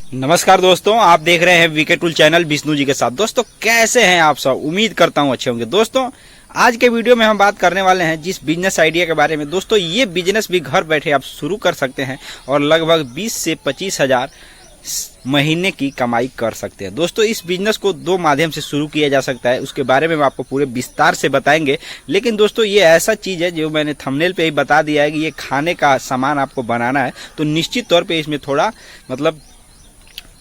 नमस्कार दोस्तों, आप देख रहे हैं VK tool channel Vishnu ji के साथ। दोस्तों कैसे हैं आप सब? उम्मीद करता हूं अच्छे होंगे। दोस्तों आज के वीडियो में हम बात करने वाले हैं जिस बिजनेस आइडिया के बारे में। दोस्तों ये बिजनेस भी घर बैठे आप शुरू कर सकते हैं और लगभग 20 से 25 हजार महीने की कमाई कर सकते हैं। दोस्तों इस बिजनेस को दो माध्यम से शुरू किया जा सकता है, उसके बारे में हम आपको पूरे विस्तार से बताएंगे। लेकिन दोस्तों ये ऐसा चीज है जो मैंने थंबनेल पे ही बता दिया है कि ये खाने का सामान आपको बनाना है, तो निश्चित तौर पे इसमें थोड़ा मतलब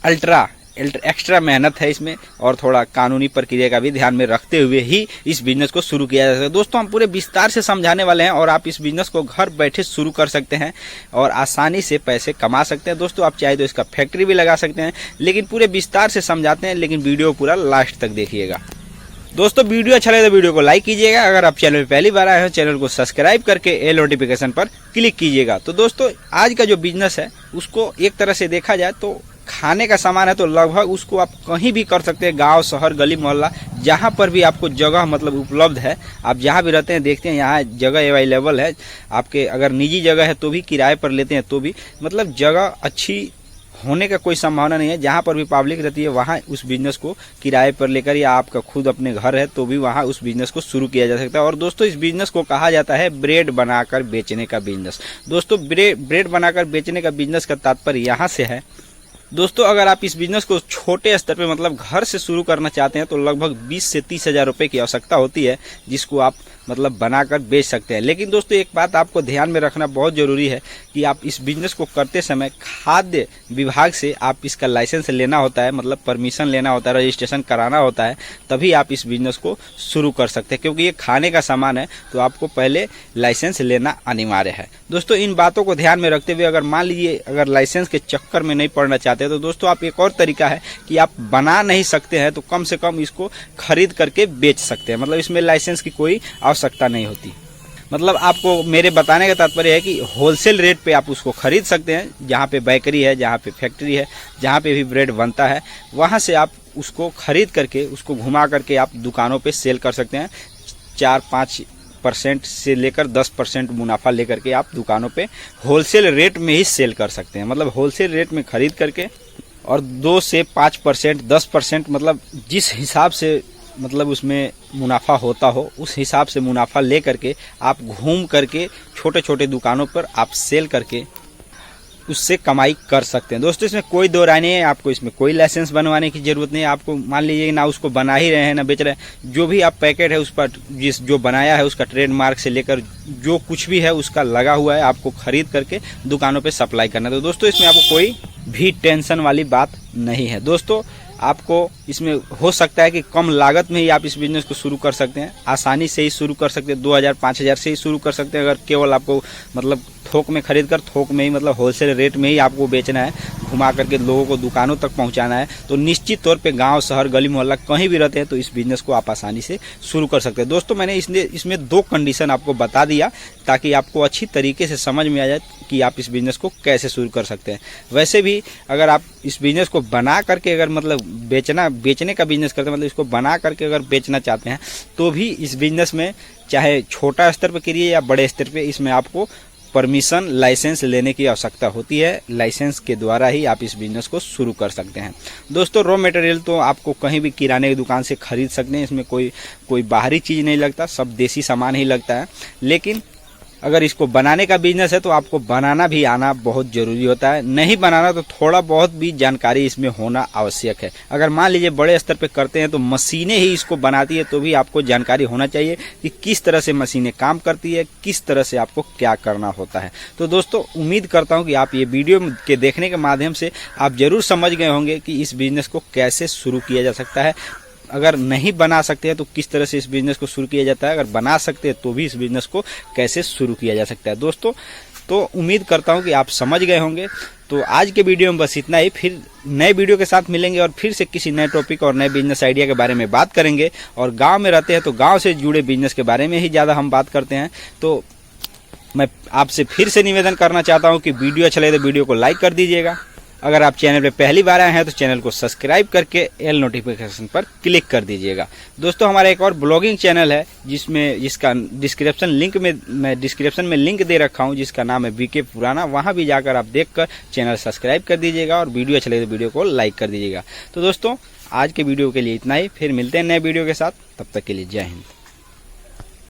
एक्स्ट्रा मेहनत है इसमें, और थोड़ा कानूनी प्रक्रिया का भी ध्यान में रखते हुए ही इस बिजनेस को शुरू किया जा सकता है। दोस्तों हम पूरे विस्तार से समझाने वाले हैं और आप इस बिजनेस को घर बैठे शुरू कर सकते हैं और आसानी से पैसे कमा सकते हैं। दोस्तों आप चाहे तो इसका फैक्ट्री भी लगा सकते हैं, लेकिन पूरे विस्तार से समझाते हैं, लेकिन वीडियो पूरा लास्ट तक देखिएगा। दोस्तों वीडियो अच्छा लगे तो वीडियो को लाइक कीजिएगा। अगर आप चैनल पर पहली बार आए हो चैनल को सब्सक्राइब करके एल नोटिफिकेशन पर क्लिक कीजिएगा। तो दोस्तों आज का जो बिजनेस है उसको एक तरह से देखा जाए तो खाने का सामान है, तो लगभग उसको आप कहीं भी कर सकते हैं, गांव शहर गली मोहल्ला जहां पर भी आपको जगह मतलब उपलब्ध है। आप जहां भी रहते हैं देखते हैं यहाँ जगह अवेलेबल है आपके। अगर निजी जगह है तो भी, किराए पर लेते हैं तो भी, मतलब जगह अच्छी होने का कोई संभावना नहीं है। जहां पर भी पब्लिक रहती है वहां उस बिजनेस को किराए पर लेकर, या आपका खुद अपने घर है तो भी वहां उस बिजनेस को शुरू किया जा सकता है। और दोस्तों इस बिजनेस को कहा जाता है ब्रेड बनाकर बेचने का बिजनेस। दोस्तों ब्रेड बनाकर बेचने का बिजनेस का तात्पर्य यहाँ से है। दोस्तों अगर आप इस बिजनेस को छोटे स्तर पे मतलब घर से शुरू करना चाहते हैं तो लगभग 20 से 30 हजार रुपए की आवश्यकता होती है, जिसको आप मतलब बनाकर बेच सकते हैं। लेकिन दोस्तों एक बात आपको ध्यान में रखना बहुत जरूरी है कि आप इस बिजनेस को करते समय खाद्य विभाग से आप इसका लाइसेंस लेना होता है, मतलब परमिशन लेना होता है, रजिस्ट्रेशन कराना होता है, तभी आप इस बिजनेस को शुरू कर सकते हैं। क्योंकि ये खाने का सामान है तो आपको पहले लाइसेंस लेना अनिवार्य है। दोस्तों इन बातों को ध्यान में रखते हुए अगर मान लीजिए अगर लाइसेंस के चक्कर में नहीं पड़ना चाहते तो दोस्तों आप एक और तरीका है कि आप बना नहीं सकते हैं तो कम से कम इसको खरीद करके बेच सकते हैं। मतलब इसमें लाइसेंस की कोई आवश्यकता नहीं होती। मतलब आपको मेरे बताने का तात्पर्य है कि होलसेल रेट पे आप उसको खरीद सकते हैं। जहाँ पे बेकरी है, जहाँ पे फैक्ट्री है, जहाँ पे भी ब्रेड बनता है, वहाँ से आप उसको खरीद करके उसको घुमा करके आप दुकानों पे सेल कर सकते हैं। 4-5% से लेकर 10% मुनाफा लेकर के आप दुकानों पे होलसेल रेट में ही सेल कर सकते हैं। मतलब होलसेल रेट में खरीद करके, और 2 से 5%, 10% मतलब जिस हिसाब से मतलब उसमें मुनाफा होता हो उस हिसाब से मुनाफा ले करके आप घूम करके छोटे छोटे दुकानों पर आप सेल करके उससे कमाई कर सकते हैं। दोस्तों इसमें कोई दो राय नहीं है, आपको इसमें कोई लाइसेंस बनवाने की जरूरत नहीं है। आपको मान लीजिए ना उसको बना ही रहे हैं ना बेच रहे हैं, जो भी आप पैकेट है उस पर जो बनाया है उसका ट्रेडमार्क से लेकर जो कुछ भी है उसका लगा हुआ है, आपको खरीद करके दुकानों पे सप्लाई करना है। तो दोस्तों इसमें आपको कोई भी टेंशन वाली बात नहीं है। दोस्तों आपको इसमें हो सकता है कि कम लागत में ही आप इस बिजनेस को शुरू कर सकते हैं, आसानी से ही शुरू कर सकते हैं। 2000-5000 से ही शुरू कर सकते हैं। अगर केवल आपको मतलब थोक में खरीद कर थोक में ही मतलब होलसेल रेट में ही आपको बेचना है, घुमा करके लोगों को दुकानों तक पहुंचाना है, तो निश्चित तौर पे गांव शहर गली मोहल्ला कहीं भी रहते हैं तो इस बिजनेस को आप आसानी से शुरू कर सकते हैं। दोस्तों मैंने इसमें 2 कंडीशन आपको बता दिया ताकि आपको अच्छी तरीके से समझ में आ जाए कि आप इस बिजनेस को कैसे शुरू कर सकते हैं। वैसे भी अगर आप इस बिजनेस को बना करके अगर मतलब बेचने का बिजनेस करते हैं, मतलब इसको बना करके अगर बेचना चाहते हैं तो भी इस बिजनेस में चाहे छोटा स्तर पर करिए या बड़े स्तर पे, इसमें आपको परमिशन लाइसेंस लेने की आवश्यकता होती है। लाइसेंस के द्वारा ही आप इस बिजनेस को शुरू कर सकते हैं। दोस्तों रॉ मटेरियल तो आपको कहीं भी किराने की दुकान से खरीद सकते हैं, इसमें कोई बाहरी चीज़ नहीं लगता, सब देसी सामान ही लगता है। लेकिन अगर इसको बनाने का बिजनेस है तो आपको बनाना भी आना बहुत जरूरी होता है। नहीं बनाना तो थोड़ा बहुत भी जानकारी इसमें होना आवश्यक है। अगर मान लीजिए बड़े स्तर पे करते हैं तो मशीनें ही इसको बनाती है, तो भी आपको जानकारी होना चाहिए कि किस तरह से मशीनें काम करती है, किस तरह से आपको क्या करना होता है। तो दोस्तों उम्मीद करता हूँ कि आप ये वीडियो के देखने के माध्यम से आप जरूर समझ गए होंगे कि इस बिजनेस को कैसे शुरू किया जा सकता है। अगर नहीं बना सकते हैं तो किस तरह से इस बिजनेस को शुरू किया जाता है, अगर बना सकते हैं तो भी इस बिजनेस को कैसे शुरू किया जा सकता है। दोस्तों तो उम्मीद करता हूं कि आप समझ गए होंगे। तो आज के वीडियो में बस इतना ही, फिर नए वीडियो के साथ मिलेंगे और फिर से किसी नए टॉपिक और नए बिजनेस आइडिया के बारे में बात करेंगे। और गांव में रहते हैं तो गांव से जुड़े बिजनेस के बारे में ही ज़्यादा हम बात करते हैं। तो मैं आपसे फिर से निवेदन करना चाहता हूँ कि वीडियो अच्छा लगे तो वीडियो को लाइक कर दीजिएगा। अगर आप चैनल पे पहली बार आए हैं तो चैनल को सब्सक्राइब करके एल नोटिफिकेशन पर क्लिक कर दीजिएगा। दोस्तों हमारा एक और ब्लॉगिंग चैनल है जिसका डिस्क्रिप्शन में लिंक दे रखा हूं, जिसका नाम है बीके पुराना। वहां भी जाकर आप देखकर चैनल सब्सक्राइब कर दीजिएगा और वीडियो अच्छा लगे तो वीडियो को लाइक कर दीजिएगा। तो दोस्तों आज के वीडियो के लिए इतना ही, फिर मिलते हैं नए वीडियो के साथ, तब तक के लिए जय हिंद।